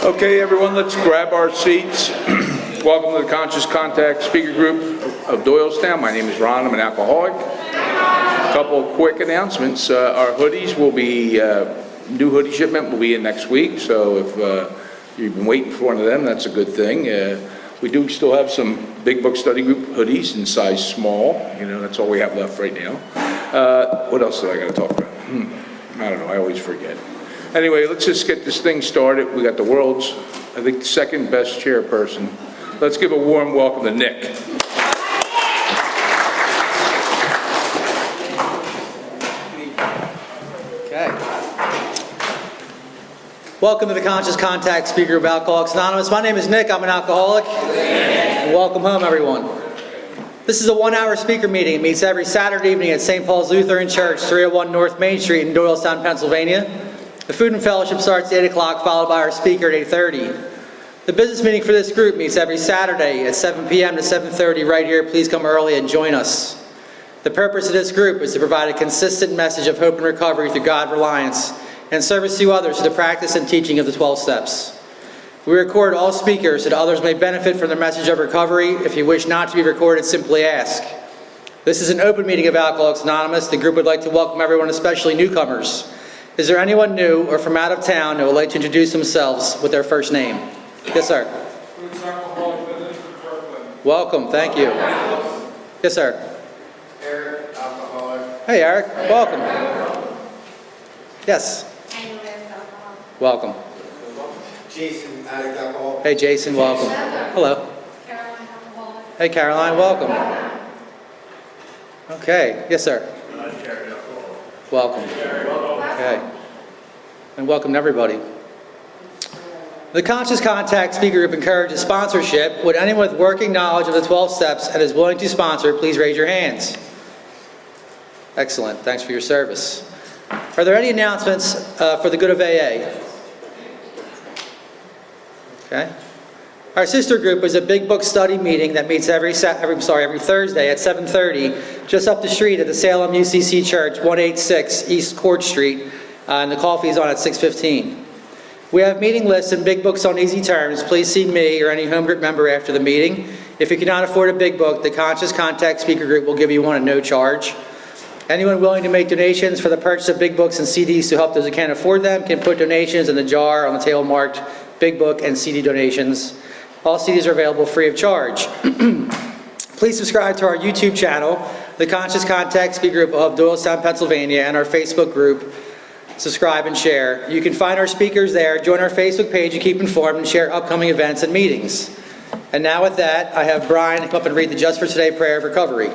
Okay, everyone, let's grab our seats. Welcome to the Conscious Contact Speaker Group of Doylestown. My name is Ron. I'm an alcoholic. A couple of quick announcements. Our hoodies will be, new hoodie shipment will be in next week, so if you've been waiting for one of them, that's a good thing. We do still have some Big Book Study Group hoodies in size small. You know, that's all we have left right now. What else did I got to talk about? I don't know, I always forget. Anyway, let's just get this thing started. We got the world's, I think, second best chairperson. Let's give a warm welcome to Nick. Okay. Welcome to the Conscious Contact Speaker Group Alcoholics Anonymous. My name is Nick. I'm an alcoholic. Welcome home, everyone. This is a one-hour speaker meeting. It meets every Saturday evening at St. Paul's Lutheran Church, 301 North Main Street in Doylestown, Pennsylvania. The food and fellowship starts at 8 o'clock, followed by our speaker at 8:30. The business meeting for this group meets every Saturday at 7 p.m. to 7:30 right here. Please come early and join us. The purpose of this group is to provide a consistent message of hope and recovery through God reliance and service to others through the practice and teaching of the 12 steps. We record all speakers so that others may benefit from their message of recovery. If you wish not to be recorded, simply ask. This is an open meeting of Alcoholics Anonymous. The group would like to welcome everyone, especially newcomers. Is there anyone new or from out of town who would like to introduce themselves with their first name? Yes, sir. Welcome, thank you. Yes, sir. Eric, alcoholic. Hey, Eric, welcome. Yes. Welcome. Jason, addict, alcohol. Hey, Jason, welcome. Hello. Caroline, alcoholic. Hey, Caroline, welcome. Okay, yes, sir. Welcome. Okay. And welcome to everybody. The Conscious Contact Speaker Group encourages sponsorship. Would anyone with working knowledge of the 12 steps and is willing to sponsor, please raise your hands. Excellent. Thanks for your service. Are there any announcements for the good of AA? Okay. Our sister group is a Big Book Study meeting that meets every Thursday at 7:30, just up the street at the Salem UCC Church, 186 East Court Street, and the coffee is on at 6:15. We have meeting lists and big books on easy terms. Please see me or any home group member after the meeting. If you cannot afford a big book, the Conscious Contact Speaker Group will give you one at no charge. Anyone willing to make donations for the purchase of big books and CDs to help those who can't afford them can put donations in the jar on the table marked Big Book and CD donations. All CDs are available free of charge. Please subscribe to our YouTube channel, the Conscious Contact Speaker Group of Doylestown, Pennsylvania, and our Facebook group. Subscribe and share. You can find our speakers there, join our Facebook page to keep informed, and share upcoming events and meetings. And now with that, I have Brian come up and read the Just for Today Prayer of Recovery.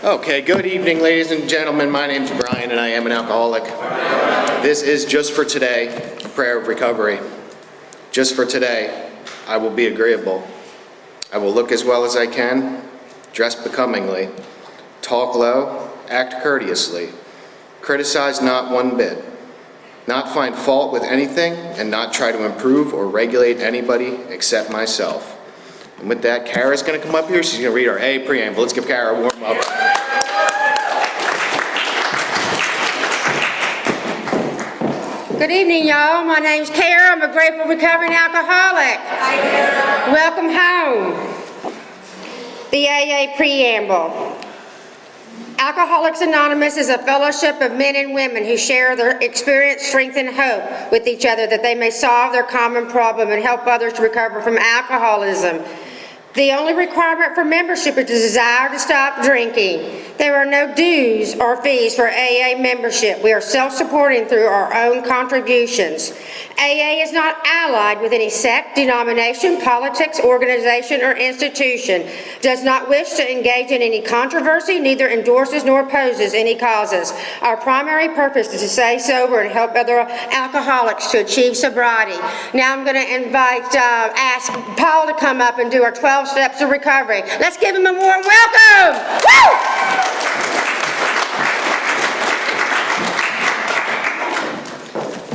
Okay, good evening, ladies and gentlemen. My name's Brian, and I am an alcoholic. This is Just for Today, a prayer of recovery. Just for today, I will be agreeable. I will look as well as I can, dress becomingly, talk low, act courteously, criticize not one bit, not find fault with anything, and not try to improve or regulate anybody except myself. And with that, Kara's going to come up here. She's going to read our A preamble. Let's give Kara a warm up. Good evening, y'all. My name's Kara. I'm a grateful recovering alcoholic. Hi, Kara. Welcome home. The AA Preamble. Alcoholics Anonymous is a fellowship of men and women who share their experience, strength, and hope with each other that they may solve their common problem and help others to recover from alcoholism. The only requirement for membership is the desire to stop drinking. There are no dues or fees for AA membership. We are self-supporting through our own contributions. AA is not allied with any sect, denomination, politics, organization, or institution, does not wish to engage in any controversy, neither endorses nor opposes any causes. Our primary purpose is to stay sober and help other alcoholics to achieve sobriety. Now I'm going to ask Paul to come up and do our 12 steps of recovery. Let's give him a warm welcome. Woo!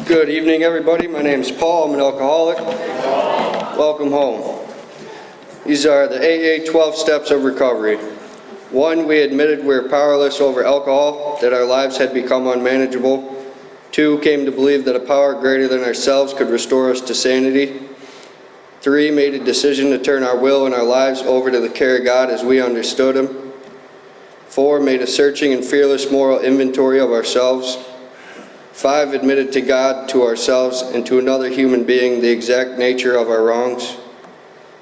Good evening, everybody. My name is Paul. I'm an alcoholic. Welcome home. These are the AA 12 steps of recovery. 1, we admitted we were powerless over alcohol, that our lives had become unmanageable. 2, came to believe that a power greater than ourselves could restore us to sanity. 3, made a decision to turn our will and our lives over to the care of God as we understood Him. 4, made a searching and fearless moral inventory of ourselves. 5, admitted to God, to ourselves, and to another human being the exact nature of our wrongs.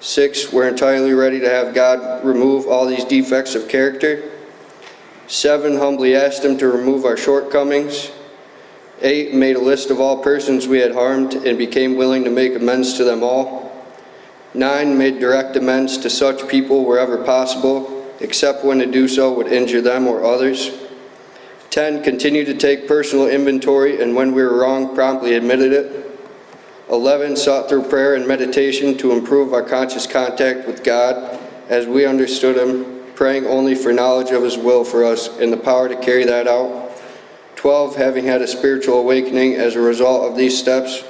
6, we're entirely ready to have God remove all these defects of character. 7, humbly asked Him to remove our shortcomings. 8, made a list of all persons we had harmed and became willing to make amends to them all. 9, made direct amends to such people wherever possible, except when to do so would injure them or others. 10, continued to take personal inventory, and when we were wrong, promptly admitted it. 11, sought through prayer and meditation to improve our conscious contact with God as we understood Him, praying only for knowledge of His will for us and the power to carry that out. 12, having had a spiritual awakening as a result of these steps,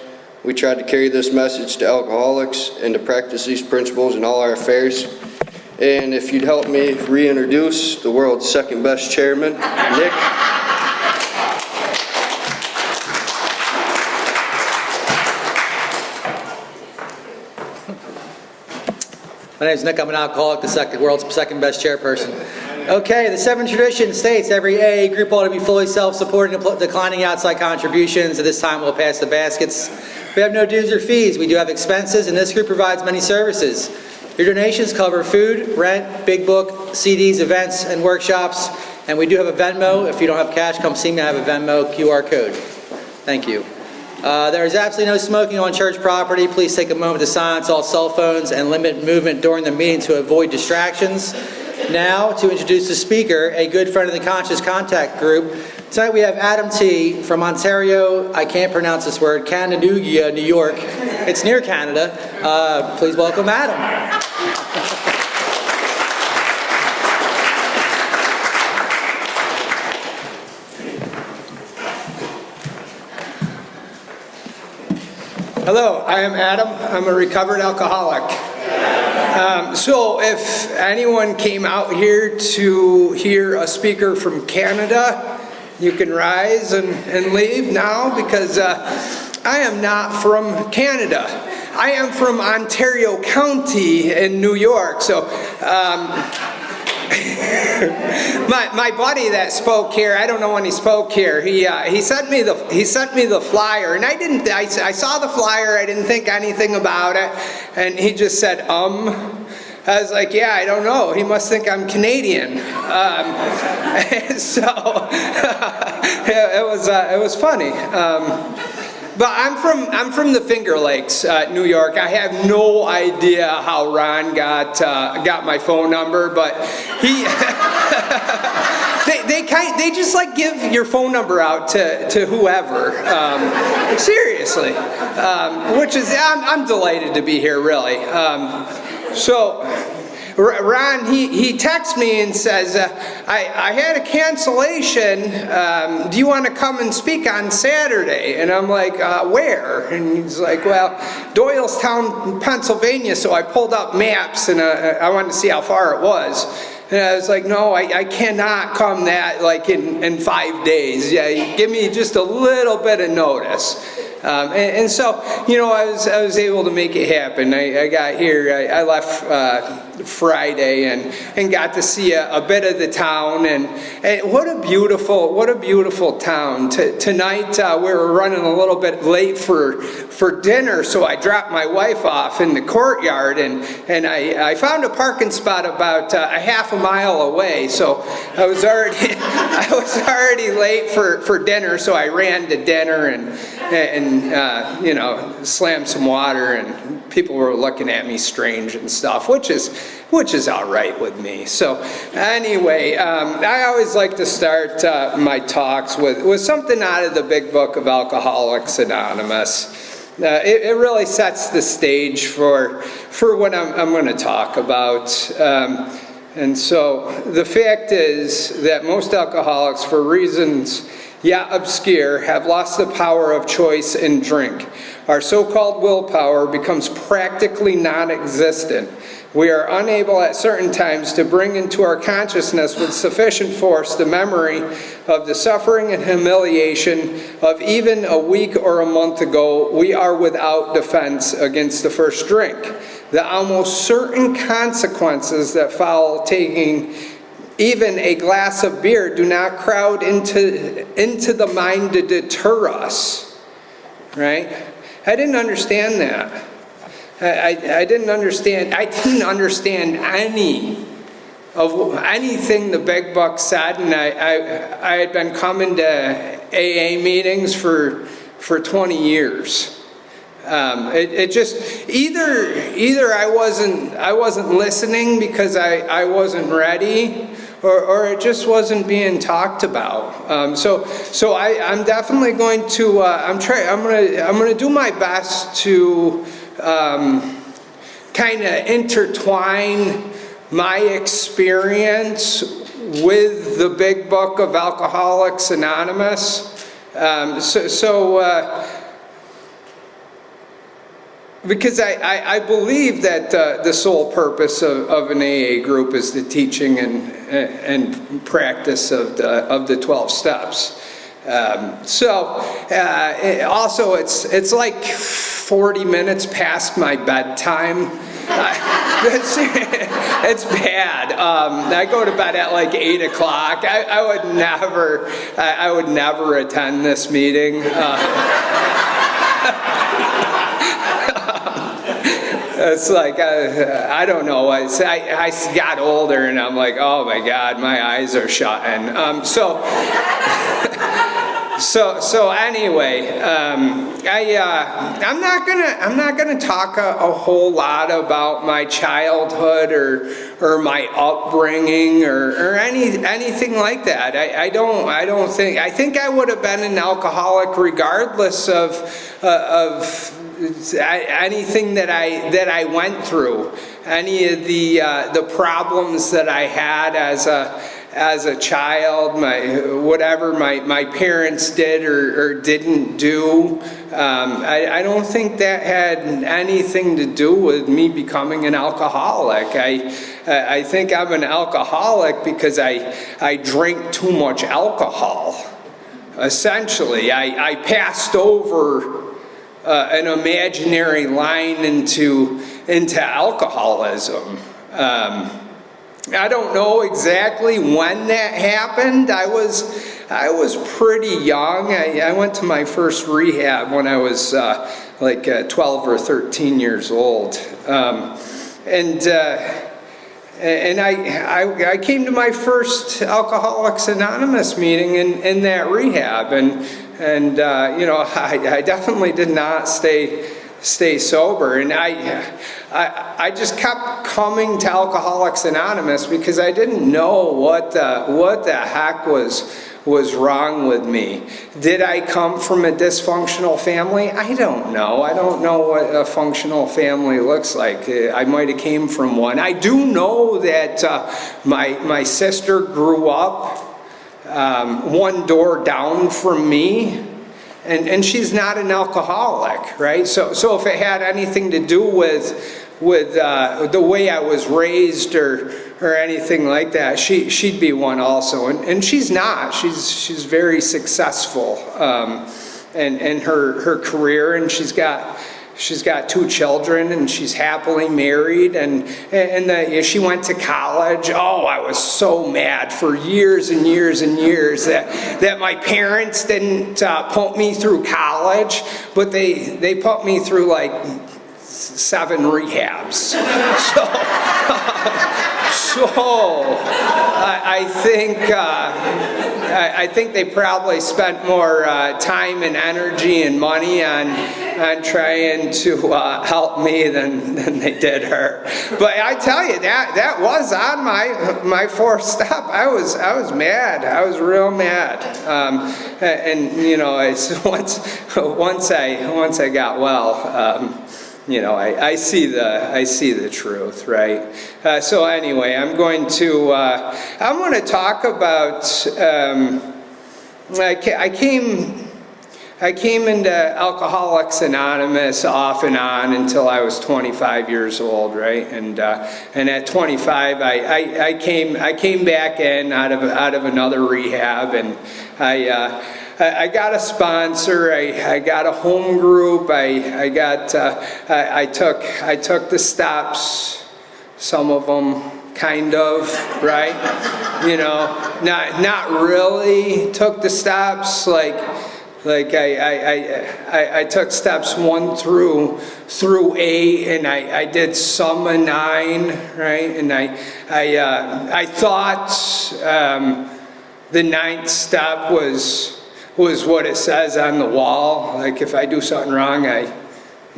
we tried to carry this message to alcoholics and to practice these principles in all our affairs. And if you'd help me reintroduce the world's second best chairman, Nick. My name is Nick. I'm an alcoholic, the world's second best chairperson. Okay, the 7 tradition states every AA group ought to be fully self-supporting, declining outside contributions. At this time, we'll pass the baskets. We have no dues or fees. We do have expenses, and this group provides many services. Your donations cover food, rent, big book, CDs, events, and workshops. And we do have a Venmo. If you don't have cash, come see me. I have a Venmo QR code. Thank you. There is absolutely no smoking on church property. Please take a moment to silence all cell phones and limit movement during the meeting to avoid distractions. Now, to introduce the speaker, a good friend of the Conscious Contact Group. Tonight we have Adam T. from Ontario, I can't pronounce this word, Canandaigua, New York. It's near Canada. Please welcome Adam. Hello, I am Adam. I'm a recovered alcoholic. So if anyone came out here to hear a speaker from Canada, you can rise and leave now, because I am not from Canada. I am from Ontario County in New York. So my buddy that spoke here, I don't know when he spoke here, he sent me the flyer, and I saw the flyer, I didn't think anything about it, and he just said I was like, yeah, I don't know, he must think I'm Canadian. So it was funny. But I'm from the Finger Lakes, New York. I have no idea how Ron got my phone number, but he they just like give your phone number out to whoever. Seriously, which is I'm delighted to be here, really. So Ron, he texts me and says, I had a cancellation, do you want to come and speak on Saturday? And I'm like, where? And he's like, well, Doylestown, Pennsylvania. So I pulled up maps, and I wanted to see how far it was. And I was like, no, I cannot come that, like, in 5 days. Yeah, give me just a little bit of notice. And so, you know, I was able to make it happen. I got here, I left Friday and got to see a bit of the town, and what a beautiful town. Tonight we were running a little bit late for dinner, so I dropped my wife off in the courtyard, and I found a parking spot about a half a mile away. So I was already late for dinner, so I ran to dinner and you know, slammed some water, and people were looking at me strange and stuff, which is all right with me. So anyway, I always like to start my talks with something out of the big book of Alcoholics Anonymous. It really sets the stage for what I'm going to talk about. And so the fact is that most alcoholics, for reasons yet obscure, have lost the power of choice in drink. Our so-called willpower becomes practically non-existent. We are unable at certain times to bring into our consciousness with sufficient force the memory of the suffering and humiliation of even a week or a month ago. We are without defense against the first drink. The almost certain consequences that follow taking even a glass of beer do not crowd into the mind to deter us, right? I didn't understand that. I didn't understand anything the big buck said, and I had been coming to AA meetings for 20 years. It just either I wasn't listening because I wasn't ready, or it just wasn't being talked about. So I'm definitely going to I'm going to do my best to kind of intertwine my experience with the big book of Alcoholics Anonymous. Because I believe that the sole purpose of an AA group is the teaching and practice of the 12 steps. Also, it's like 40 minutes past my bedtime. It's bad. I go to bed at like 8 o'clock. I would never attend this meeting. It's like, I don't know, I got older and I'm like, oh my God, my eyes are shutting. So anyway, I'm not gonna talk a whole lot about my childhood or my upbringing or anything like that. I think I would have been an alcoholic regardless of anything that I went through, any of the problems that I had as a child, whatever my parents did or didn't do. I don't think that had anything to do with me becoming an alcoholic. I think I'm an alcoholic because I drank too much alcohol. Essentially, I passed over an imaginary line into alcoholism. I don't know exactly when that happened. I was pretty young. I went to my first rehab when I was like 12 or 13 years old, and I came to my first Alcoholics Anonymous meeting in that rehab, and I definitely did not stay sober, and I just kept coming to Alcoholics Anonymous because I didn't know what the heck was wrong with me. Did I come from a dysfunctional family? I don't know. I don't know what a functional family looks like. I might have came from one. I do know that my sister grew up one door down from me. And she's not an alcoholic, right? So if it had anything to do with the way I was raised or anything like that, she'd be one also. And she's not. She's very successful in her career, and she's got 2 children, and she's happily married, and she went to college. Oh, I was so mad for years and years and years that my parents didn't put me through college, but they put me through like 7 rehabs. I think they probably spent more time and energy and money on trying to help me than they did her. But I tell you, that was on my 4th step. I was mad. I was real mad. Once I got well. I see the truth, right? So anyway, I'm going to talk about I came into Alcoholics Anonymous off and on until I was 25 years old, right? And at 25, I came back in out of another rehab, and I got a sponsor. I got a home group. I took the steps, some of them kind of, right? You know, not really took the steps like I took steps 1 through 8, and I did some of 9, right? And I thought the 9th step was what it says on the wall. Like, if I do something wrong, I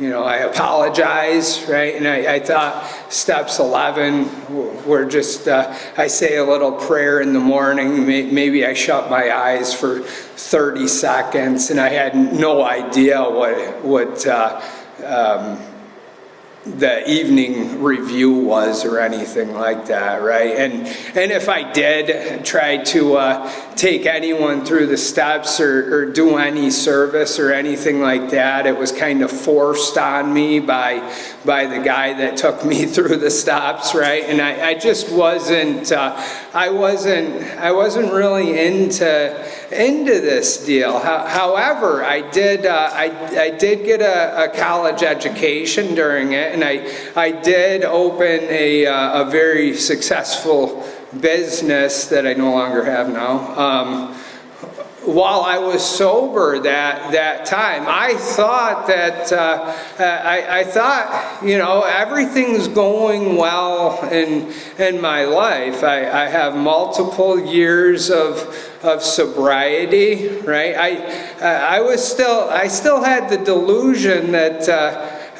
apologize, right? And I thought steps 11 were just, I say a little prayer in the morning. Maybe I shut my eyes for 30 seconds, and I had no idea what the evening review was or anything like that, right? And if I did try to take anyone through the steps or do any service or anything like that, it was kind of forced on me by the guy that took me through the steps, right? And I just wasn't I wasn't really into this deal. However, I did get a college education during it, and I did open a very successful business that I no longer have now. While I was sober that time, I thought that I thought, everything's going well in my life. I have multiple years of sobriety, right? I still had the delusion that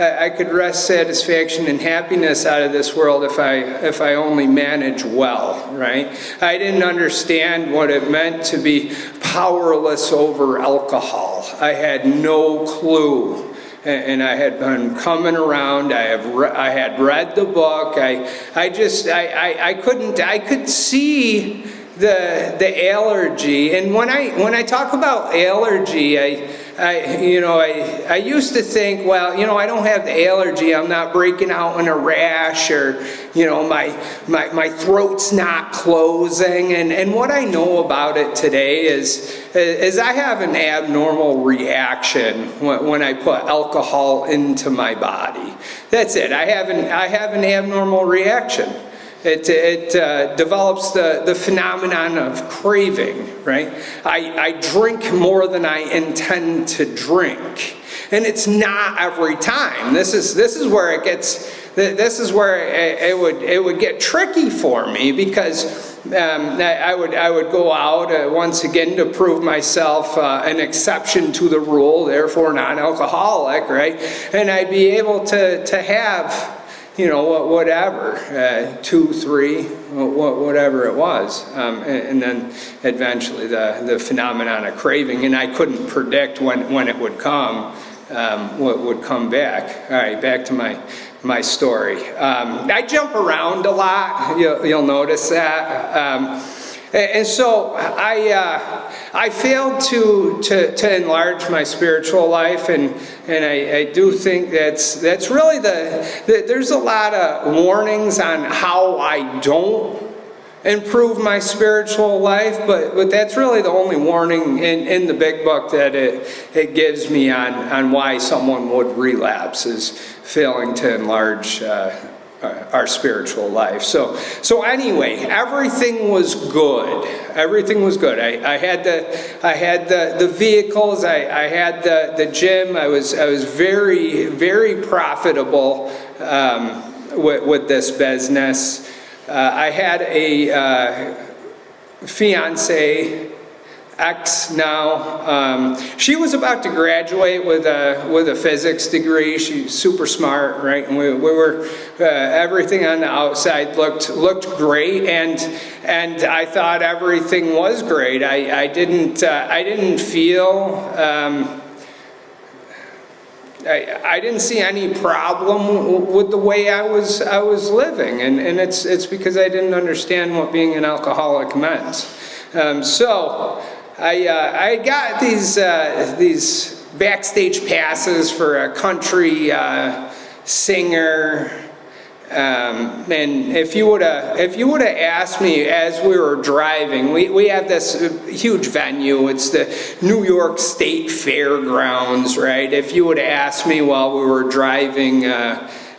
I could wrest satisfaction and happiness out of this world if I only manage well, right? I didn't understand what it meant to be powerless over alcohol. I had no clue. And I had been coming around. I had read the book. I could see the allergy. And when I talk about allergy, I used to think, well, I don't have the allergy. I'm not breaking out in a rash, or, my throat's not closing. And what I know about it today is I have an abnormal reaction when I put alcohol into my body. That's it. I have an abnormal reaction. It develops the phenomenon of craving, right? I drink more than I intend to drink, and it's not every time. This is where it gets. This is where it would get tricky for me, because I would go out once again to prove myself an exception to the rule, therefore non-alcoholic, right? And I'd be able to have, whatever, 2, 3, whatever it was. And then eventually the phenomenon of craving, and I couldn't predict when it would come, would come back. All right, back to my story. I jump around a lot, you'll notice that. And so I failed to enlarge my spiritual life, and I do think that's really there's a lot of warnings on how I don't improve my spiritual life, but that's really the only warning in the big book that it gives me on why someone would relapse, is failing to enlarge our spiritual life. So anyway, everything was good. Everything was good. I had the vehicles. I had the gym. I was very, very profitable with this business. I had a fiance, ex now. She was about to graduate with a physics degree. She's super smart, right? And we were everything on the outside looked great, and I thought everything was great. I didn't feel. I didn't see any problem with the way I was living, and it's because I didn't understand what being an alcoholic meant. So I got these backstage passes for a country singer. And if you would have asked me as we were driving, we have this huge venue. It's the New York State Fairgrounds, right? If you would have asked me while we were driving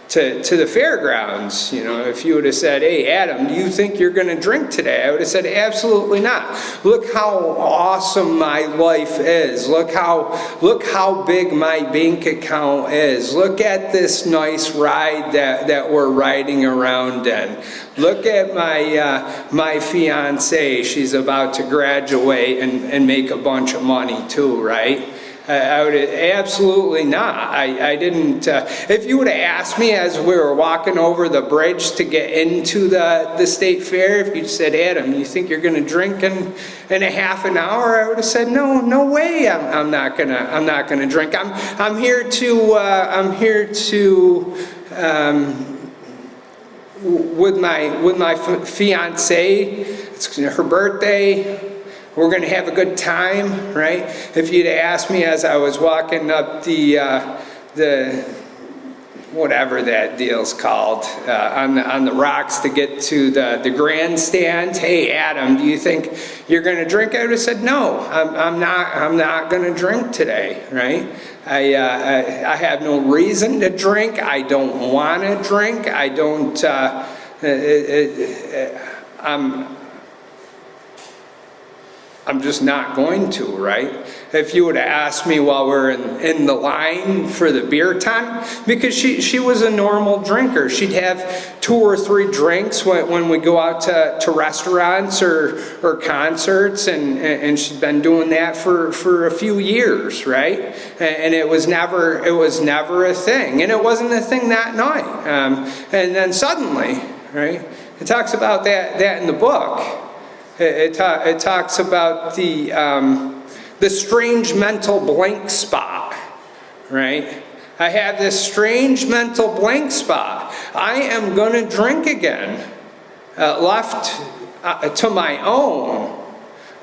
to the fairgrounds, if you would have said, "Hey, Adam, do you think you're going to drink today?" I would have said, "Absolutely not. Look how awesome my life is. Look how big my bank account is. Look at this nice ride that we're riding around in. Look at my fiance. She's about to graduate and make a bunch of money too, right?" I would absolutely not. I didn't. If you would have asked me as we were walking over the bridge to get into the state fair, if you said, "Adam, you think you're going to drink in a half an hour?" I would have said, "No way. I'm not gonna drink. I'm here with my fiance. It's her birthday. We're going to have a good time," right? If you'd asked me as I was walking up the whatever that deal's called, on the rocks to get to the grandstand, "Hey, Adam, do you think you're going to drink?" I would have said, "No, I'm not going to drink today," right? I have no reason to drink. I don't want to drink. I don't. I'm just not going to, right? If you would have asked me while we're in the line for the beer tent, because she was a normal drinker. She'd have 2 or 3 drinks when we go out to restaurants or concerts, and she'd been doing that for a few years, right? And it was never a thing, and it wasn't a thing that night. And then suddenly, right? It talks about that in the book. It talks about the strange mental blank spot, right? I have this strange mental blank spot. I am going to drink again. Left to my own,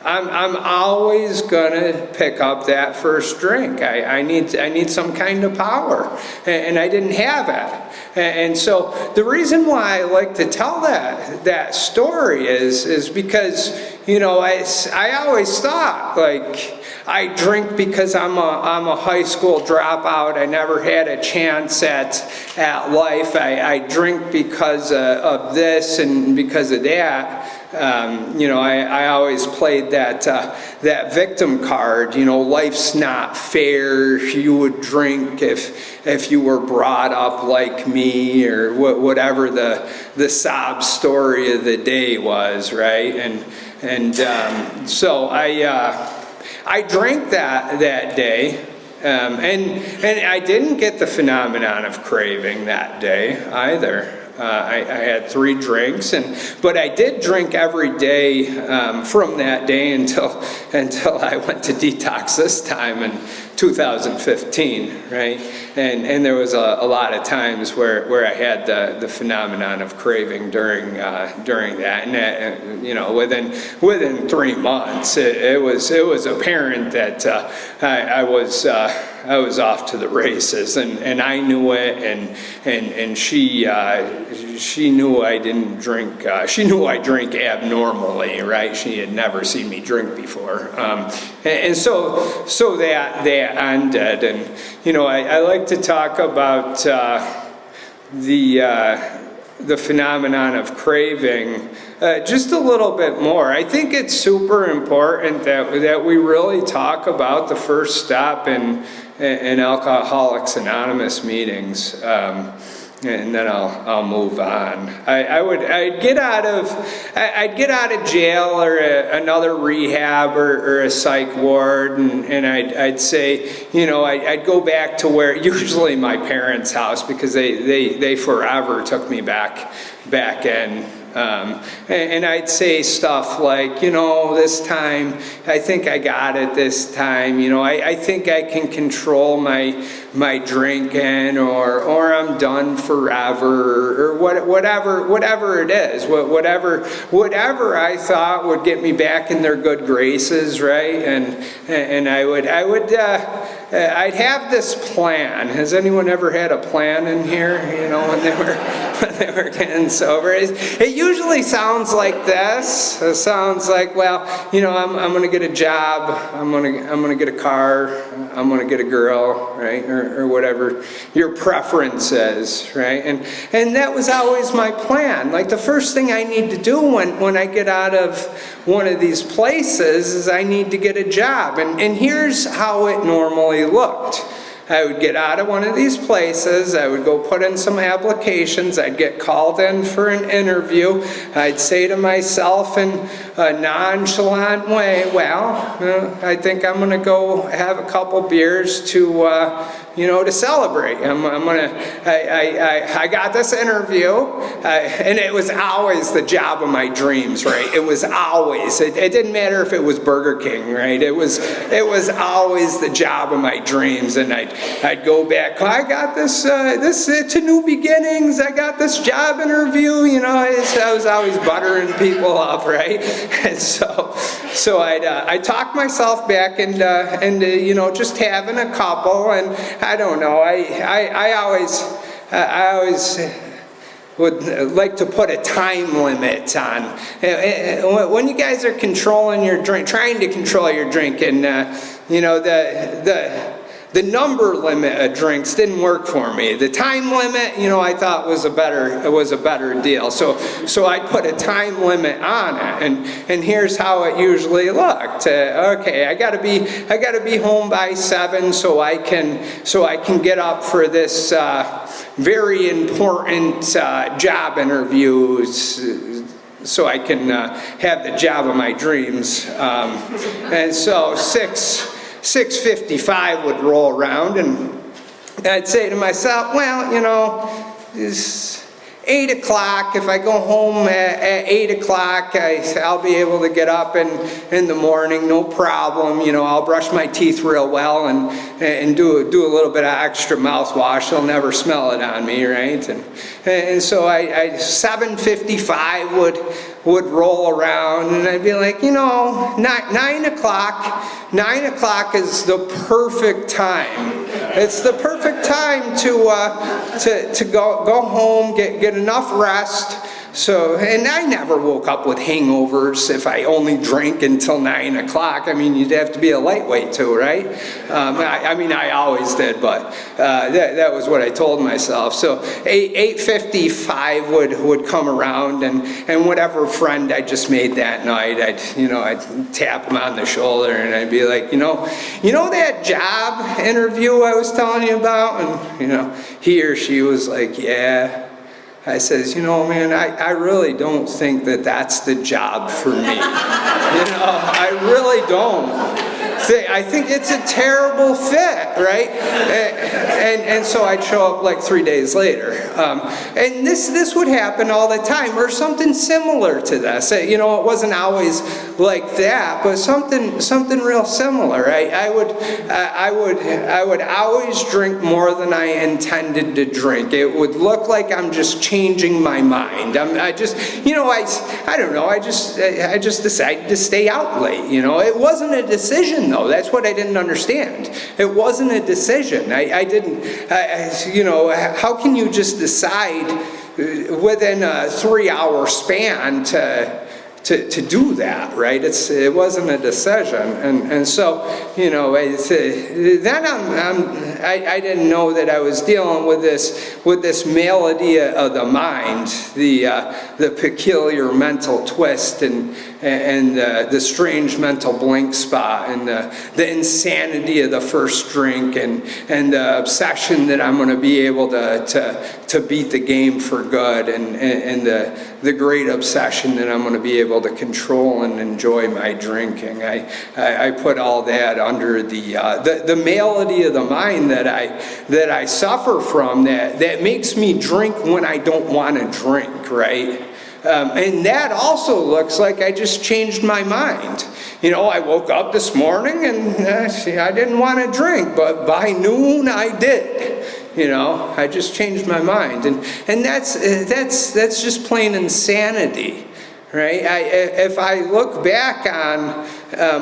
I'm always going to pick up that first drink. I need some kind of power, and I didn't have it. And so the reason why I like to tell that story is because, I always thought, like, I drink because I'm a high school dropout. I never had a chance at life. I drink because of this and because of that. I always played that victim card. Life's not fair. You would drink if you were brought up like me, or whatever the sob story of the day was, right? And so I drank that day, and I didn't get the phenomenon of craving that day either. I had 3 drinks, but I did drink every day from that day until I went to detox this time in 2015, right? And there was a lot of times where I had the phenomenon of craving during that, and within 3 months, it was apparent that I was off to the races, and I knew it, and she knew I didn't drink. She knew I drank abnormally, right? She had never seen me drink before, and so that ended. And I like to talk about the phenomenon of craving just a little bit more. I think it's super important that we really talk about the first step in Alcoholics Anonymous meetings, and then I'll move on. I'd get out of jail or another rehab or a psych ward, and I'd say, I'd go back to where usually my parents' house, because they forever took me back in. And I'd say stuff like, this time, I think I got it this time, I think I can control my drinking, or I'm done forever, or whatever it is, whatever I thought would get me back in their good graces, right? And I'd have this plan. Has anyone ever had a plan in here, when they were getting sober? It usually sounds like this. It sounds like, well, I'm going to get a job, I'm going to get a car, I'm going to get a girl, right? Or whatever your preference is, right? And that was always my plan. Like, the first thing I need to do when I get out of one of these places is I need to get a job. And here's how it normally looked. I would get out of one of these places, I would go put in some applications, I'd get called in for an interview, I'd say to myself in a nonchalant way, well, I think I'm going to go have a couple beers to celebrate. I got this interview, and it was always the job of my dreams, right? It was always, it didn't matter if it was Burger King, right? It was always the job of my dreams, and I'd go back, I got this to New Beginnings, I got this job interview, I was always buttering people up, right? And so I'd talk myself back into just having a couple, and I don't know, I always would like to put a time limit on. When you guys are controlling your drink, trying to control your drink, and the number limit of drinks didn't work for me. The time limit, I thought was a better deal. So I put a time limit on it, and here's how it usually looked. Okay, I gotta be home by 7 so I can get up for this very important job interviews, so I can have the job of my dreams. And so 6:55 would roll around, and I'd say to myself, well, it's 8 o'clock. If I go home at 8 o'clock, I'll be able to get up in the morning, no problem. I'll brush my teeth real well and do a little bit of extra mouthwash. They'll never smell it on me, right? And so 7:55 would roll around, and I'd be like, 9 o'clock is the perfect time. It's the perfect time to go home, get enough rest. So, and I never woke up with hangovers if I only drank until 9 o'clock. I mean, you'd have to be a lightweight too, right? I always did, but that was what I told myself. So 8:55 would come around, and whatever friend I just made that night, I'd tap him on the shoulder, and I'd be like, you know that job interview I was telling you about? And he or she was like, yeah. I says, man, I really don't think that's the job for me. I really don't. I think it's a terrible fit, right? And so I'd show up like 3 days later. And this would happen all the time, or something similar to this. It wasn't always like that, but something real similar. I would always drink more than I intended to drink. It would look like I'm just changing my mind. I just decided to stay out late. It wasn't a decision, though. That's what I didn't understand. It wasn't a decision. How can you just decide within a 3-hour span to do that, right? It wasn't a decision, and so then I didn't know that I was dealing with this malady of the mind, the peculiar mental twist, and the strange mental blank spot, and the insanity of the first drink, and the obsession that I'm going to be able to beat the game for good, and the great obsession that I'm going to be able to control and enjoy my drinking. I put all that under the malady of the mind that I suffer from, that makes me drink when I don't want to drink, right? And that also looks like I just changed my mind. You know, I woke up this morning and I didn't want to drink, but by noon I did. You know, I just changed my mind. And that's just plain insanity. Right? If I look back on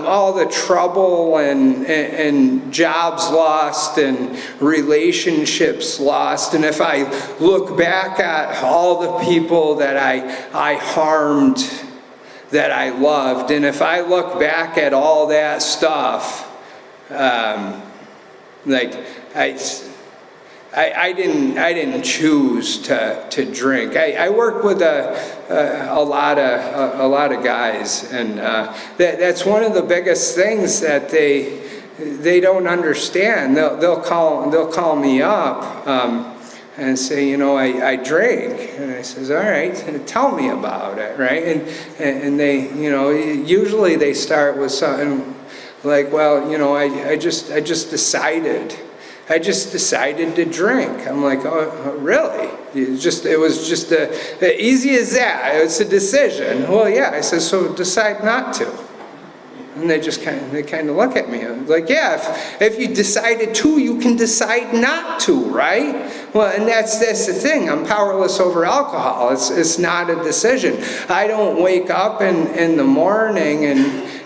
all the trouble and jobs lost and relationships lost, and if I look back at all the people that I harmed, that I loved, and if I look back at all that stuff, I didn't choose to drink. I work with a lot of guys, and that's one of the biggest things that they don't understand. They'll call me up and say, you know, I drink, and I says, all right, tell me about it, right? And they, you know, usually they start with something like, well, you know, I just decided to drink. I'm like, oh, really? It was just easy as that. It's a decision. Well, yeah. I said, so decide not to. And they kind of look at me. I'm like, yeah, if you decided to, you can decide not to, right? Well, and that's the thing. I'm powerless over alcohol. It's not a decision. I don't wake up in the morning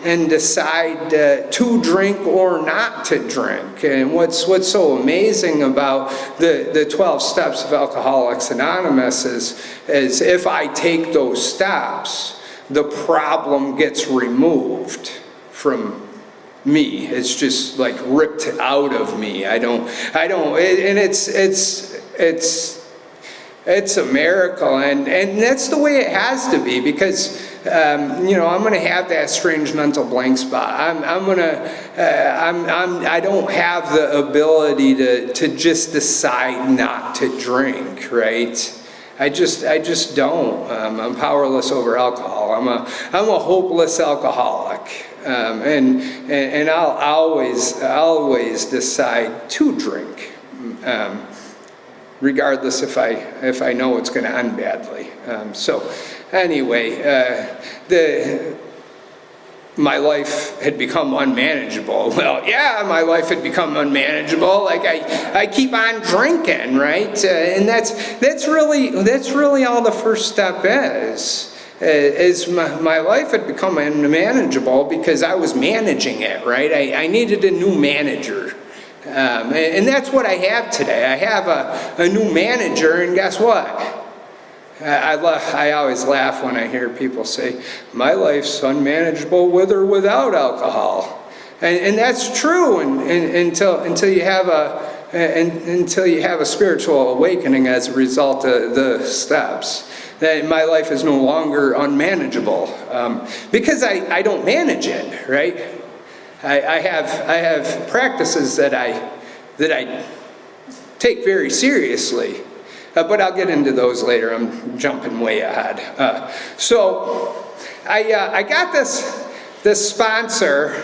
and decide to drink or not to drink. And what's so amazing about the 12 steps of Alcoholics Anonymous is if I take those steps, the problem gets removed from me. It's just like ripped out of me. I don't, and it's a miracle, and that's the way it has to be, because you know, I'm going to have that strange mental blank spot. I don't have the ability to just decide not to drink, right? I just don't. I'm powerless over alcohol. I'm a hopeless alcoholic, and I'll always decide to drink, regardless if I know it's going to end badly. So anyway, my life had become unmanageable. Well, yeah, my life had become unmanageable. Like I keep on drinking, right? And that's really all the first step is my life had become unmanageable because I was managing it, right? I needed a new manager. And that's what I have today. I have a new manager, and guess what? I always laugh when I hear people say, my life's unmanageable with or without alcohol. And that's true until you have a spiritual awakening as a result of the steps. That my life is no longer unmanageable because I don't manage it, right? I have practices that I take very seriously. But I'll get into those later. I'm jumping way ahead. So I got this sponsor,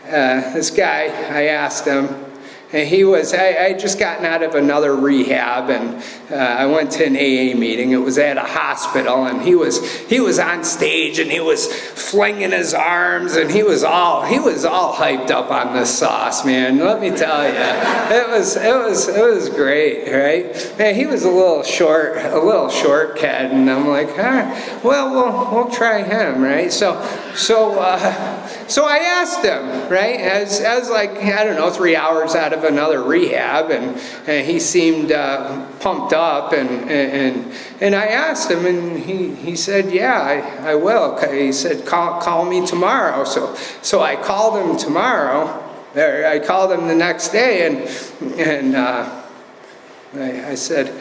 this guy. I asked him, and I just gotten out of another rehab, and I went to an AA meeting. It was at a hospital, and he was on stage, and he was flinging his arms, and he was all hyped up on this sauce, man. Let me tell you, it was great, right? Man, he was a little short kid, and I'm like, well, we'll try him, right? So I asked him, right? As like, I don't know, 3 hours out of another rehab, and he seemed pumped up, and I asked him, and he said, yeah, I will. He said, call me tomorrow. So I called him tomorrow. I called him the next day, and I said,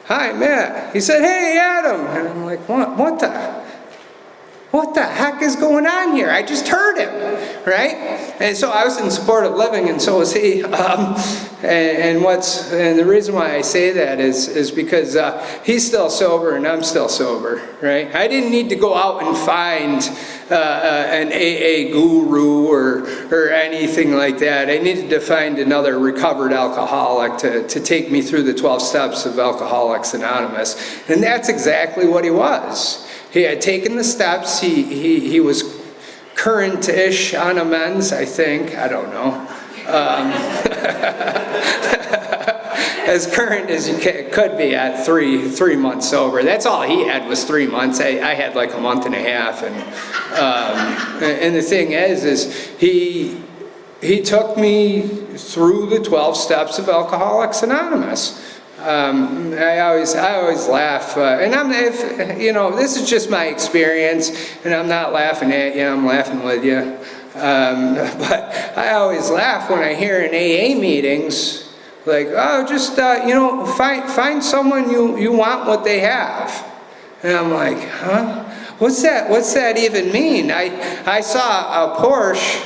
hi, Matt. He said, hey, Adam. And I'm like, what the? what the heck is going on here? I just heard him, right? And so I was in supportive living, and so was he. And the reason why I say that is because he's still sober and I'm still sober, right? I didn't need to go out and find an AA guru or anything like that. I needed to find another recovered alcoholic to take me through the 12 steps of Alcoholics Anonymous. And that's exactly what he was. He had taken the steps. He was current-ish on amends, I think. I don't know. As current as you could be at 3 months sober. That's all he had was 3 months. I had like a month and a half. And the thing is he took me through the 12 steps of Alcoholics Anonymous. I always laugh, and this is just my experience, and I'm not laughing at you, I'm laughing with you. But I always laugh when I hear in AA meetings, like, oh, just find someone you want what they have, and I'm like, huh? What's that even mean? I saw a Porsche,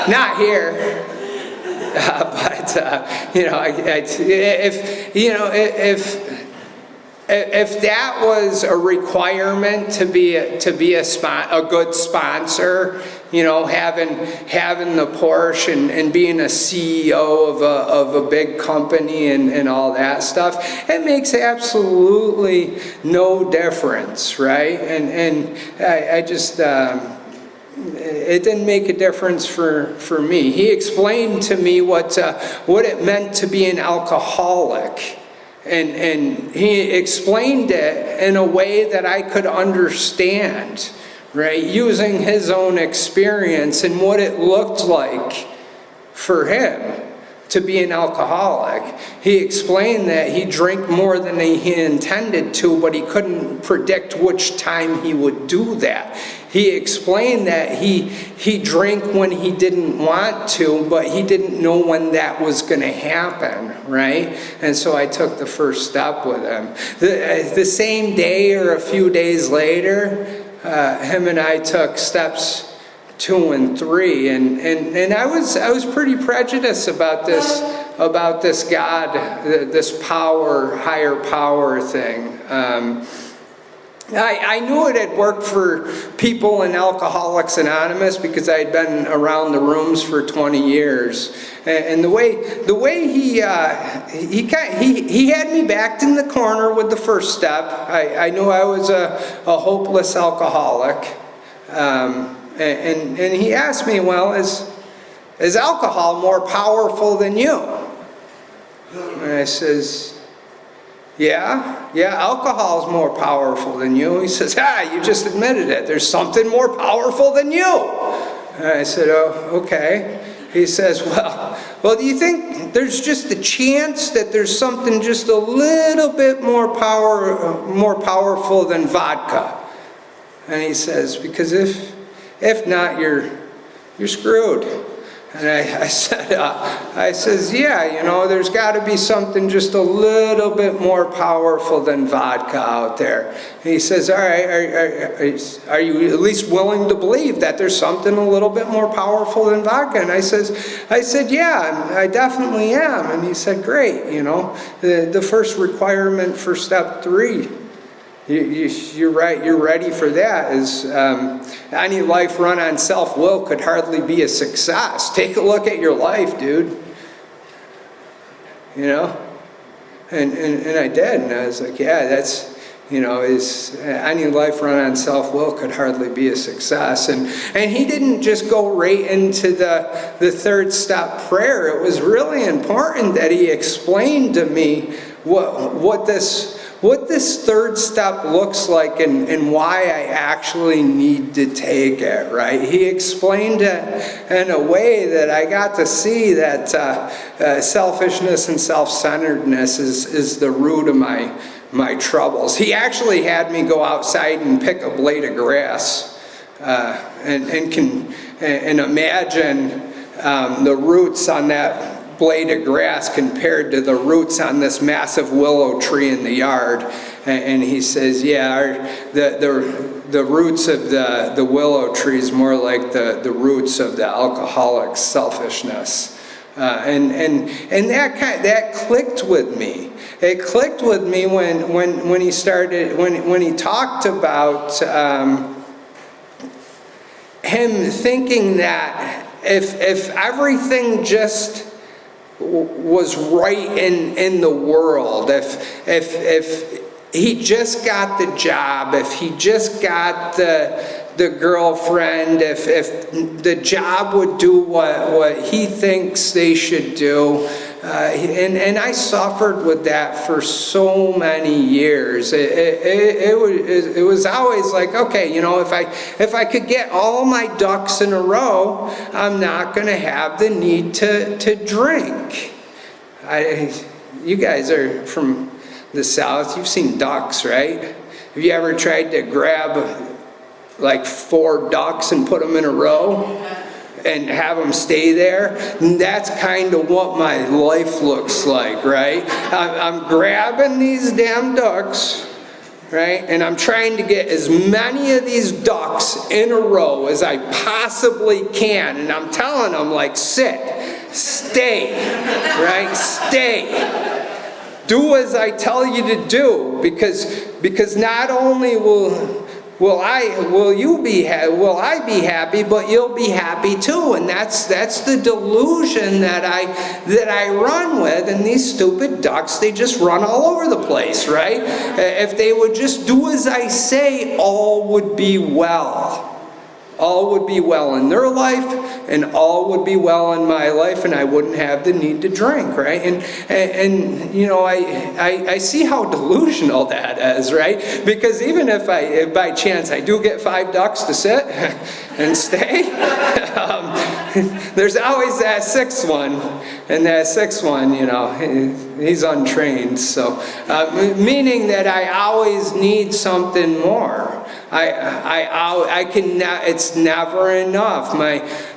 not here. But if that was a requirement to be a good sponsor, having the Porsche and being a CEO of a big company and all that stuff, it makes absolutely no difference, right? And I just. It didn't make a difference for me. He explained to me what it meant to be an alcoholic. And he explained it in a way that I could understand, right? Using his own experience and what it looked like for him to be an alcoholic. He explained that he drank more than he intended to, but he couldn't predict which time he would do that. He explained that he drank when he didn't want to, but he didn't know when that was going to happen, right? And so I took the first step with him. The same day or a few days later, him and I took steps 2 and 3, and I was pretty prejudiced about this God, this power, higher power thing. I knew it had worked for people in Alcoholics Anonymous because I had been around the rooms for 20 years, and the way he had me backed in the corner with the first step. I knew I was a hopeless alcoholic, and he asked me, well, is alcohol more powerful than you? And I says, yeah, alcohol is more powerful than you. He says, you just admitted it. There's something more powerful than you. And I said, oh, okay. He says, well, do you think there's just a chance that there's something just a little bit more powerful than vodka? And he says, because if not, you're screwed. And I says, yeah, there's got to be something just a little bit more powerful than vodka out there. And he says, all right, are you at least willing to believe that there's something a little bit more powerful than vodka? And I said, yeah, I definitely am. And he said, great, the first requirement for step 3. You're right. You're ready for that. Any life run on self-will could hardly be a success. Take a look at your life, dude. And I did, and I was like, yeah, that's any life run on self-will could hardly be a success. And he didn't just go right into the third step prayer. It was really important that he explained to me what this third step looks like and why I actually need to take it, right? He explained it in a way that I got to see that selfishness and self-centeredness is the root of my troubles. He actually had me go outside and pick a blade of grass and imagine the roots on that blade of grass compared to the roots on this massive willow tree in the yard. And he says, yeah, the roots of the willow tree is more like the roots of the alcoholic's selfishness. And that clicked with me. It clicked with me when he started, when he talked about him thinking that if everything just was right in the world, if he just got the job, if he just got the girlfriend, if the job would do what he thinks they should do. And I suffered with that for so many years. It was always like, okay, you know, if I could get all my ducks in a row, I'm not going to have the need to drink. You guys are from the South. You've seen ducks, right? Have you ever tried to grab like 4 ducks and put them in a row and have them stay there? And that's kind of what my life looks like, right? I'm grabbing these damn ducks, right? And I'm trying to get as many of these ducks in a row as I possibly can. And I'm telling them, like, sit, stay, right? Stay. Do as I tell you to do, because not only will I be happy, but you'll be happy too. And that's the delusion that I run with. And these stupid ducks, they just run all over the place, right? If they would just do as I say, all would be well. All would be well in their life, and all would be well in my life, and I wouldn't have the need to drink, right? And you know, I see how delusional that is, right? Because even if by chance I do get 5 ducks to sit and stay, there's always that 6th one, and that 6th one, you know, he's untrained. So, meaning that I always need something more. I can. It's never enough.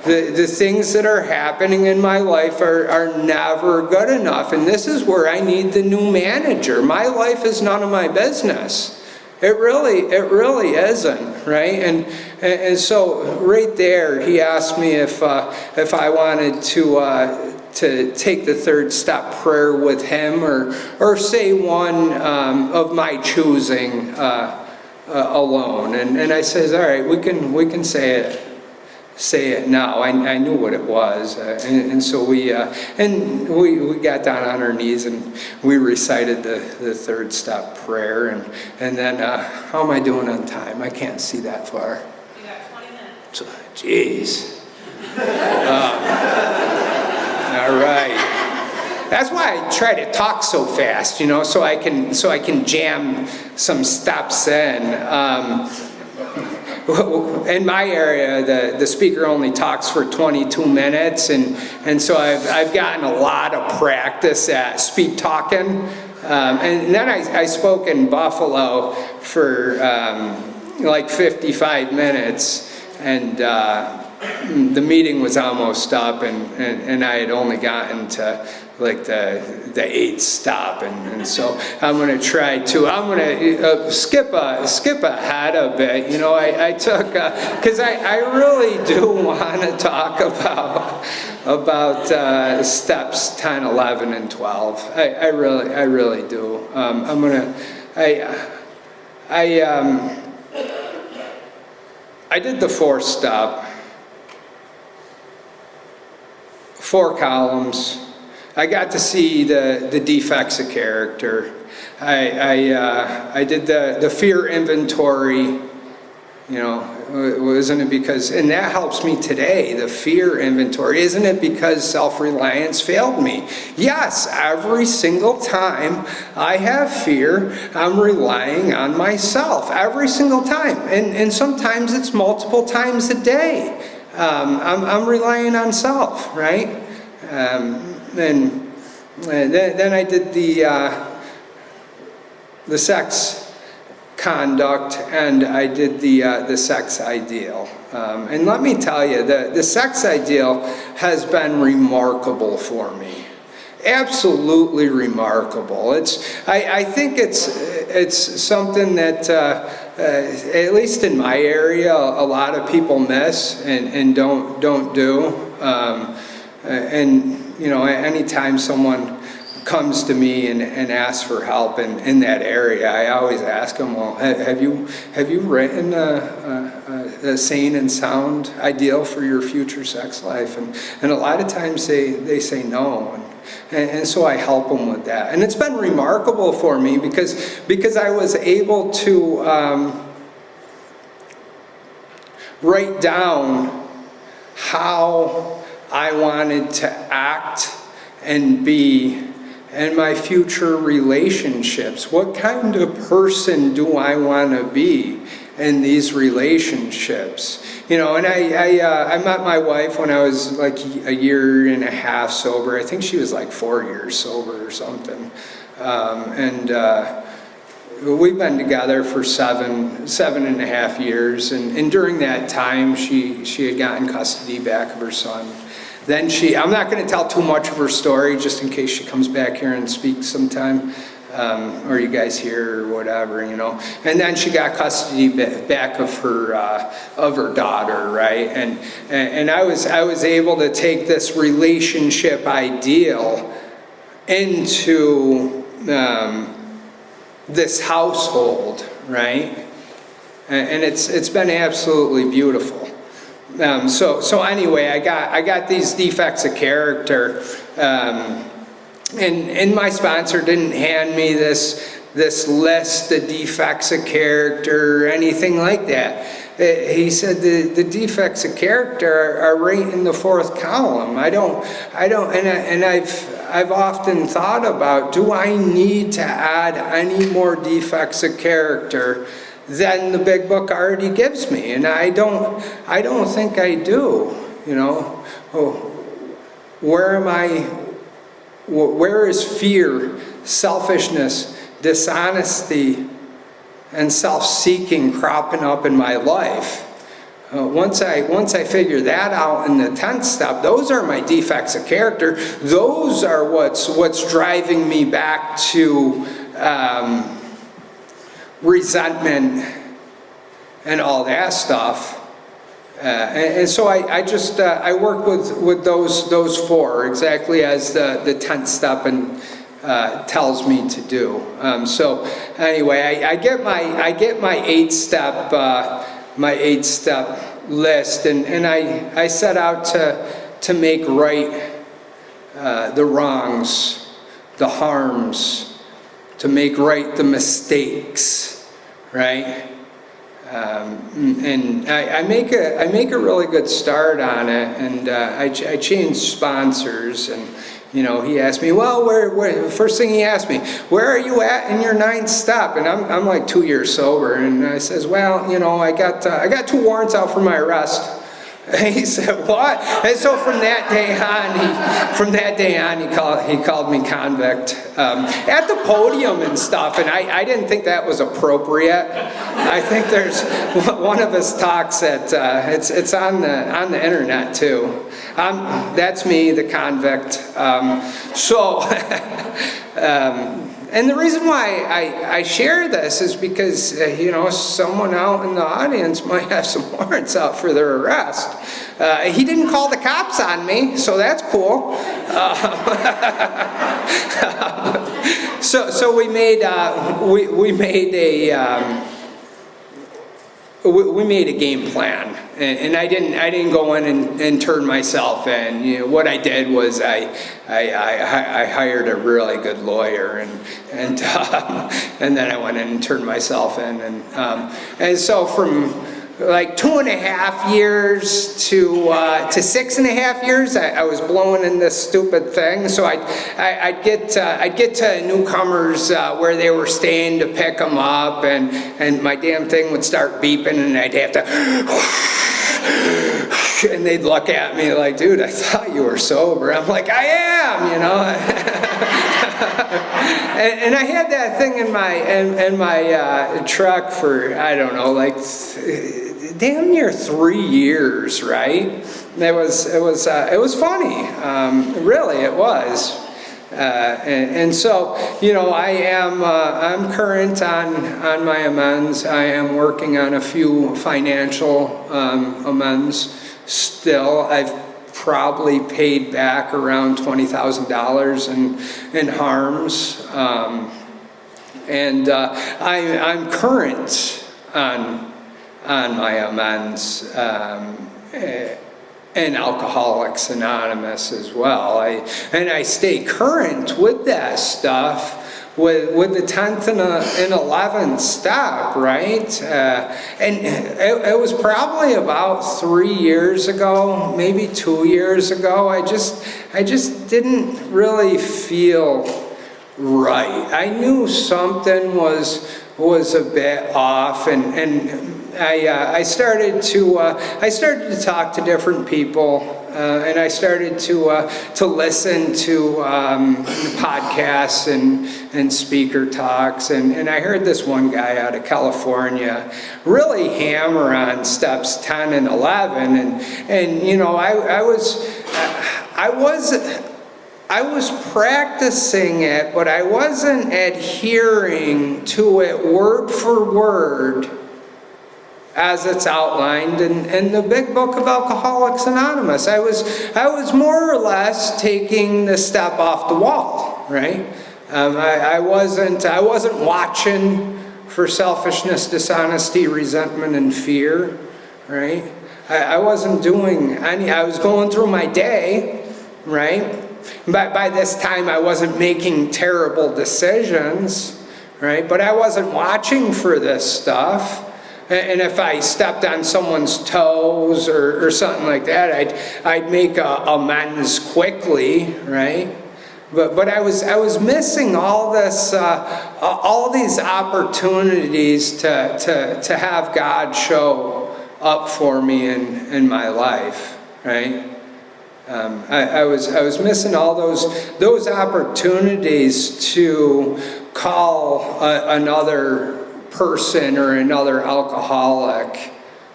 The things that are happening in my life are never good enough, and this is where I need the new manager. My life is none of my business. It really isn't, right? And so right there, he asked me if I wanted to take the 3rd step prayer with him, or say one of my choosing. Alone, and I says, all right, we can say it now. I knew what it was, and so we got down on our knees and we recited the 3rd step prayer, and then how am I doing on time? I can't see that far. You got 20 minutes. Jeez. All right. That's why I try to talk so fast, you know, so I can jam some steps in. In my area, the speaker only talks for 22 minutes, and so I've gotten a lot of practice at speed talking. And then I spoke in Buffalo for like 55 minutes, and the meeting was almost up, and I had only gotten to like the 8th stop, and so I'm going to skip ahead a bit. You know, I took because I really do want to talk about steps 10, 11, and 12. I really do. I did the 4th step. 4 columns. I got to see the defects of character. I did the fear inventory, you know, isn't it because, and that helps me today, the fear inventory. Isn't it because self-reliance failed me? Yes, every single time I have fear, I'm relying on myself. Every single time. And sometimes it's multiple times a day. I'm relying on self, right? Then I did the sex conduct, and I did the sex ideal. And let me tell you, the sex ideal has been remarkable for me. absolutely remarkable. I think it's something that, at least in my area, a lot of people miss and don't do. And, you know, anytime someone comes to me and asks for help in that area, I always ask them, well, have you written a sane and sound ideal for your future sex life? And a lot of times they say no. And so I help them with that. And it's been remarkable for me because I was able to write down how I wanted to act and be in my future relationships. What kind of person do I want to be in these relationships? You know, and I met my wife when I was like a year and a half sober. I think she was like 4 years sober or something. We've been together for seven and a half years. And during that time, she had gotten custody back of her son. Then I'm not going to tell too much of her story just in case she comes back here and speaks sometime, or you guys hear or whatever, you know. And then she got custody back of her daughter, right? And I was able to take this relationship ideal into this household, right? And it's been absolutely beautiful. So anyway, I got these defects of character, and my sponsor didn't hand me this list of defects of character or anything like that. He said the defects of character are right in the fourth column. And I've often thought about, do I need to add any more defects of character than the big book already gives me? And I don't think I do. You know, where is fear, selfishness, dishonesty, and self-seeking cropping up in my life? Once I figure that out in the 10th step, those are my defects of character. Those are what's driving me back to resentment and all that stuff. And so I work with those four exactly as the 10th step and tells me to do. So anyway, I get my 8-step list, and I set out to make right the wrongs, the harms, to make right the mistakes, right? And I make a really good start on it, and I changed sponsors, and you know, he asked me, well, where first thing he asked me, where are you at in your 9th step? And I'm like 2 years sober, and I says, well, you know, I got 2 warrants out for my arrest. And he said, what? And so from that day on, he called me convict at the podium and stuff, and I didn't think that was appropriate. I think there's one of his talks that it's on the internet too. That's me, the convict. And the reason why I share this is because, you know, someone out in the audience might have some warrants out for their arrest. He didn't call the cops on me, so that's cool. So we made a game plan, and I didn't go in and turn myself in. You know, what I did was I hired a really good lawyer, and then I went in and turned myself in, and so from like 2.5 years to 6.5 years, I was blowing in this stupid thing. So I'd get to newcomers where they were staying to pick them up, and my damn thing would start beeping, and I'd have to, and they'd look at me like, dude, I thought you were sober. I'm like, I am, you know. And I had that thing in my truck for, I don't know, like damn near 3 years, right? It was funny, really, it was. And so, I'm current on my amends. I am working on a few financial amends still. I've probably paid back around $20,000 in harms. I'm current on my amends. And Alcoholics Anonymous as well. I stay current with that stuff with the 10th and 11th step, right? And it was probably about 3 years ago, maybe 2 years ago. I just didn't really feel right. I knew something was a bit off, and I started to talk to different people, and I started to listen to podcasts and speaker talks, and I heard this one guy out of California really hammer on steps 10 and 11, and I was practicing it, but I wasn't adhering to it word for word as it's outlined in the big book of Alcoholics Anonymous. I was more or less taking the step off the wall, right? I wasn't watching for selfishness, dishonesty, resentment, and fear, right? I wasn't doing any. I was going through my day, right? By this time, I wasn't making terrible decisions, right? But I wasn't watching for this stuff. And if I stepped on someone's toes or something like that, I'd make amends quickly, right? But I was missing all this, all these opportunities to have God show up for me in my life, right? I was missing all those opportunities to call another person or another alcoholic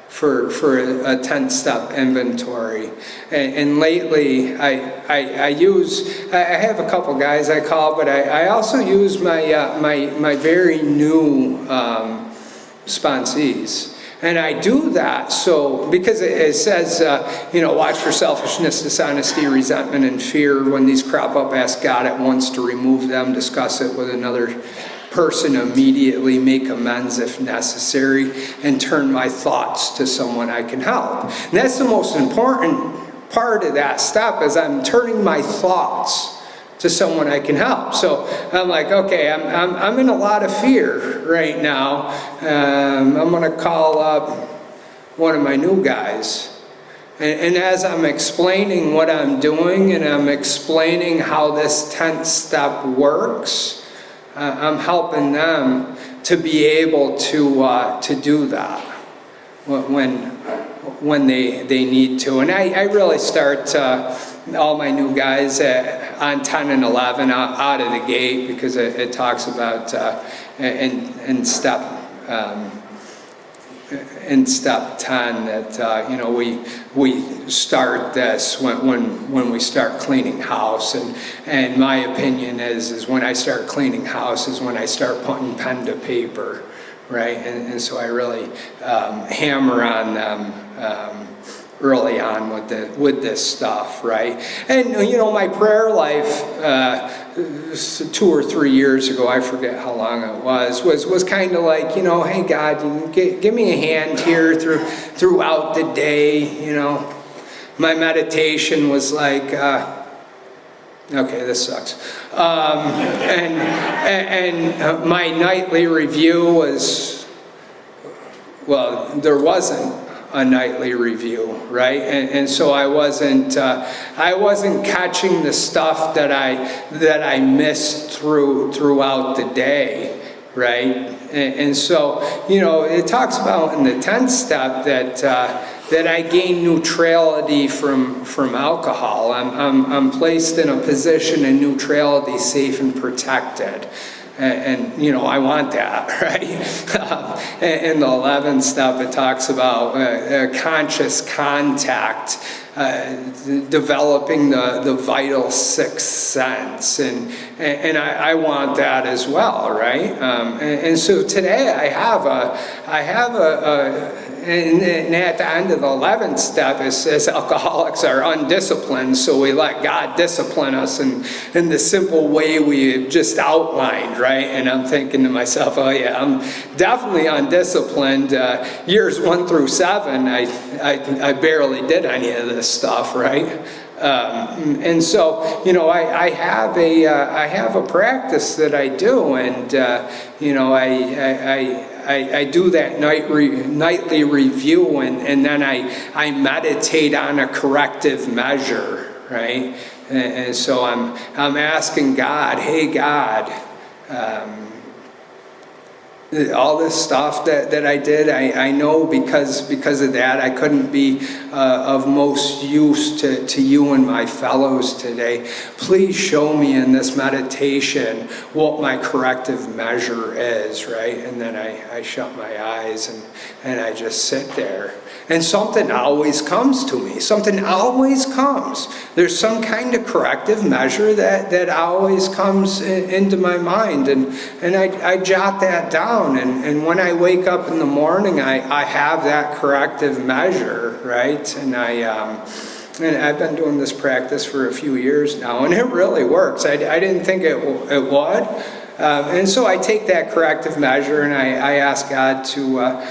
for a 10-step inventory. And lately, I have a couple guys I call, but I also use my very new sponsees. And I do that because it says, watch for selfishness, dishonesty, resentment, and fear. When these crop up, ask God at once to remove them, discuss it with another person immediately, make amends if necessary, and turn my thoughts to someone I can help. And that's the most important part of that step, is I'm turning my thoughts to someone I can help. So I'm like, okay, I'm in a lot of fear right now. I'm going to call up one of my new guys. And as I'm explaining what I'm doing, and I'm explaining how this 10th step works, I'm helping them to be able to do that when they need to. And I really start all my new guys on 10 and 11 out of the gate, because it talks about in step 10 that we start this when we start cleaning house, and my opinion is when I start cleaning house is when I start putting pen to paper, right? And so I really hammer on them early on with this stuff, right? And my prayer life 2 or 3 years ago, I forget how long it was kind of like, hey God, give me a hand here throughout the day. My meditation was like, okay, this sucks. And my nightly review was, well, there wasn't a nightly review, right? And so I wasn't catching the stuff that I missed throughout the day, right? And so it talks about in the 10th step that I gain neutrality from alcohol. I'm placed in a position of neutrality, safe and protected. And I want that, right? In the 11th step, it talks about conscious contact developing the vital sixth sense, and I want that as well, right? And so today I have and at the end of the 11th step, it says alcoholics are undisciplined, so we let God discipline us in the simple way we just outlined, right? And I'm thinking to myself, oh yeah, I'm definitely undisciplined. Years 1 through 7, I barely did any of this stuff, right? And so, I have a practice that I do, and I do that nightly review, and then I meditate on a corrective measure, right? And so I'm asking God, hey God, all this stuff that I did, I know because of that I couldn't be of most use to you and my fellows today. Please show me in this meditation what my corrective measure is, right? And then I shut my eyes and I just sit there. And something always comes to me. Something always comes. There's some kind of corrective measure that always comes into my mind, and I jot that down. And when I wake up in the morning, I have that corrective measure, right? And I've been doing this practice for a few years now, and it really works. I didn't think it would. And so I take that corrective measure, and I ask God to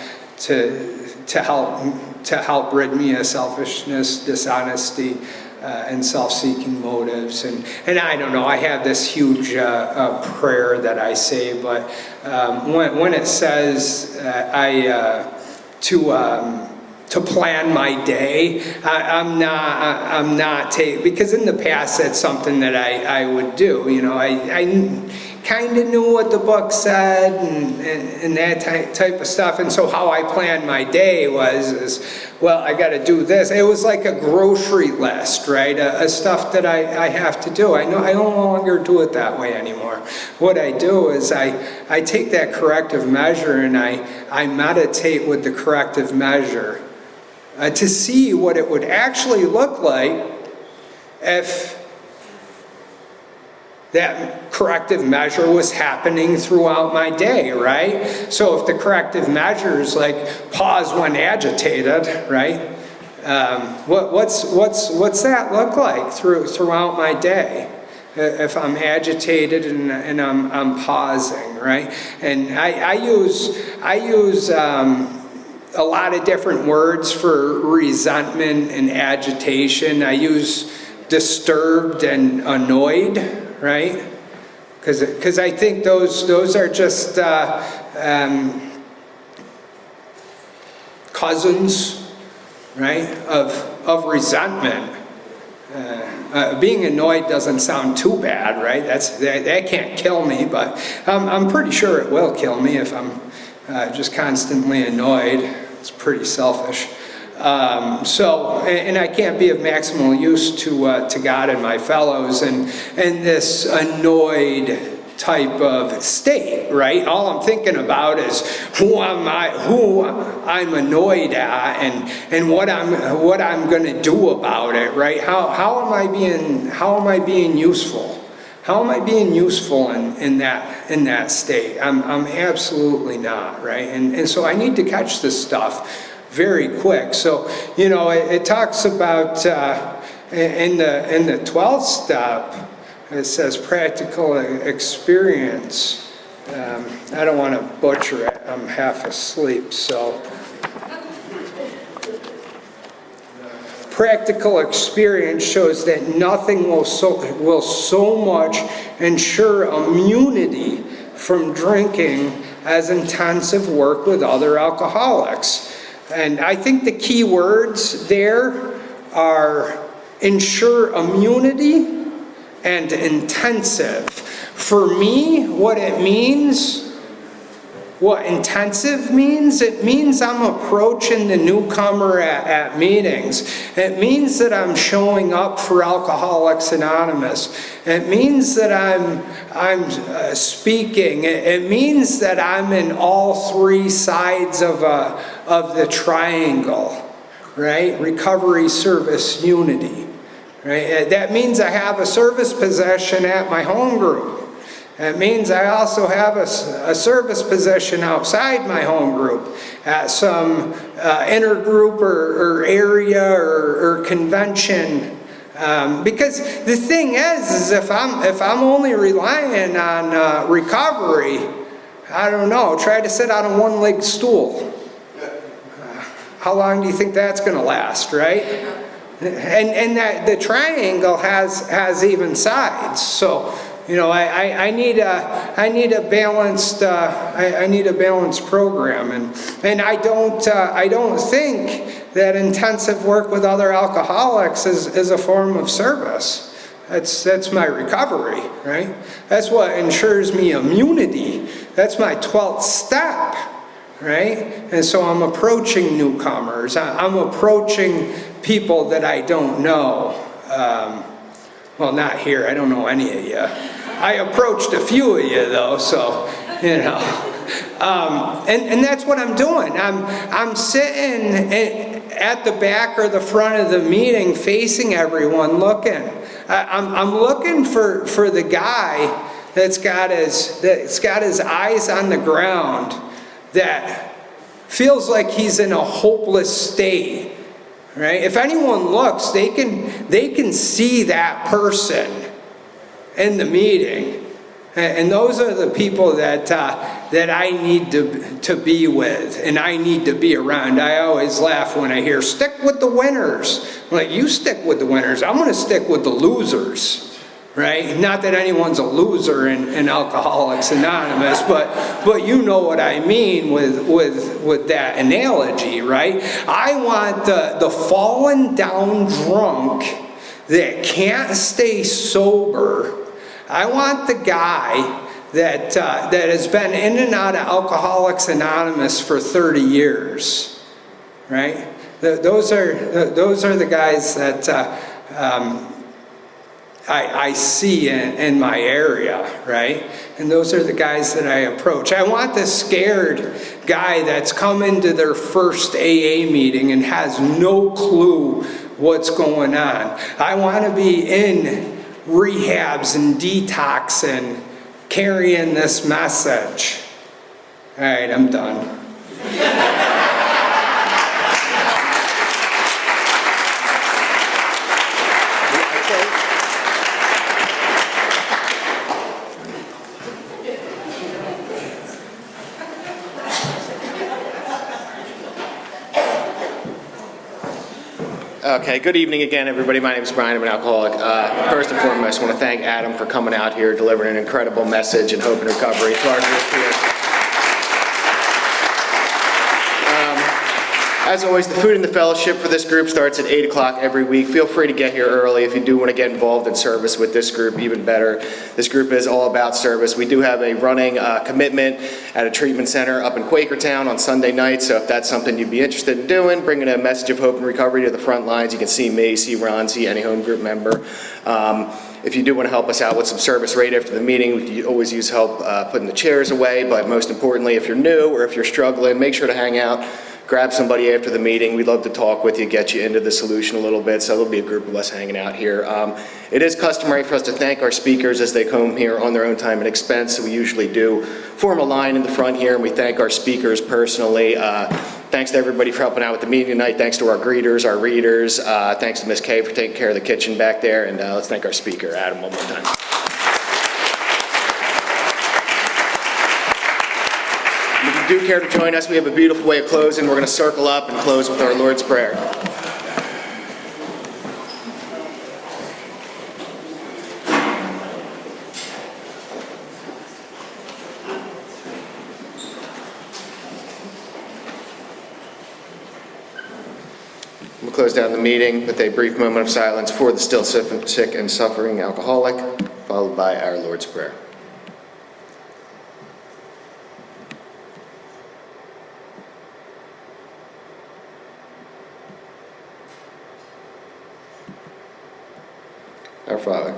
help rid me of selfishness, dishonesty, and self-seeking motives. And I don't know, I have this huge prayer that I say, but when it says to plan my day, I'm not taking, because in the past that's something that I would do. I kind of knew what the book said and that type of stuff. And so how I planned my day is, well, I got to do this. It was like a grocery list, right? A stuff that I have to do. I no longer do it that way anymore. What I do is I take that corrective measure and I meditate with the corrective measure to see what it would actually look like if that corrective measure was happening throughout my day, right? So if the corrective measure is like pause when agitated, right? What's that look like throughout my day? If I'm agitated and I'm pausing, right? And I use a lot of different words for resentment and agitation. I use disturbed and annoyed, right? Because I think those are just cousins, right, of resentment. Being annoyed doesn't sound too bad, right? That can't kill me, but I'm pretty sure it will kill me if I'm just constantly annoyed. It's pretty selfish. And I can't be of maximal use to God and my fellows in this annoyed type of state, right? All I'm thinking about is who I'm annoyed at and what I'm going to do about it, right? How am I being useful? How am I being useful in that state? I'm absolutely not, right? And so I need to catch this stuff very quick. So, it talks about in the 12th step, it says practical experience. I don't want to butcher it. I'm half asleep, so. Practical experience shows that nothing will so much ensure immunity from drinking as intensive work with other alcoholics. And I think the key words there are ensure immunity and intensive. For me, what intensive means, it means I'm approaching the newcomer at meetings. It means that I'm showing up for Alcoholics Anonymous. It means that I'm speaking. It means that I'm in all three sides of the triangle, right? Recovery, service, unity, right? That means I have a service position at my home group. It means I also have a service position outside my home group at some intergroup or area or convention. Because the thing is if I'm only relying on recovery, I don't know, try to sit on a one-legged stool. How long do you think that's going to last, right? And that the triangle has even sides. So, you know, I need a balanced program, and I don't think that intensive work with other alcoholics is a form of service. That's my recovery, right? That's what ensures me immunity. That's my 12th step, right? And so I'm approaching newcomers. I'm approaching people that I don't know. Well, not here. I don't know any of you. I approached a few of you, though, so, you know. And that's what I'm doing. I'm sitting at the back or the front of the meeting facing everyone looking. I'm looking for the guy that's got his eyes on the ground, that feels like he's in a hopeless state. Right? If anyone looks, they can see that person in the meeting, and those are the people that I need to be with, and I need to be around. I always laugh when I hear "stick with the winners." I'm like, you stick with the winners. I'm going to stick with the losers. Right? Not that anyone's a loser in Alcoholics Anonymous, but you know what I mean with that analogy, right? I want the fallen down drunk that can't stay sober. I want the guy that has been in and out of Alcoholics Anonymous for 30 years, right? Those are the guys that I see in my area, right? And those are the guys that I approach. I want the scared guy that's come into their first AA meeting and has no clue what's going on. I want to be in rehabs and detox and carrying this message. All right, I'm done. Okay, good evening again, everybody. My name is Brian. I'm an alcoholic. First and foremost, I want to thank Adam for coming out here, delivering an incredible message and hope and recovery to our group here. As always, the food and the fellowship for this group starts at 8 o'clock every week. Feel free to get here early if you do want to get involved in service with this group, even better. This group is all about service. We do have a running commitment at a treatment center up in Quakertown on Sunday nights, so if that's something you'd be interested in doing, bringing a message of hope and recovery to the front lines, you can see me, see Ron, see any home group member. If you do want to help us out with some service right after the meeting, we can always use help putting the chairs away, but most importantly, if you're new or if you're struggling, make sure to hang out. Grab somebody after the meeting. We'd love to talk with you, get you into the solution a little bit, so there'll be a group of us hanging out here. It is customary for us to thank our speakers as they come here on their own time and expense, so we usually do form a line in the front here, and we thank our speakers personally. Thanks to everybody for helping out with the meeting tonight. Thanks to our greeters, our readers. Thanks to Miss Kay for taking care of the kitchen back there, and let's thank our speaker, Adam, one more time. If you do care to join us, we have a beautiful way of closing. We're going to circle up and close with our Lord's Prayer. We'll close down the meeting with a brief moment of silence for the still sick and suffering alcoholic, followed by our Lord's Prayer. Our Father,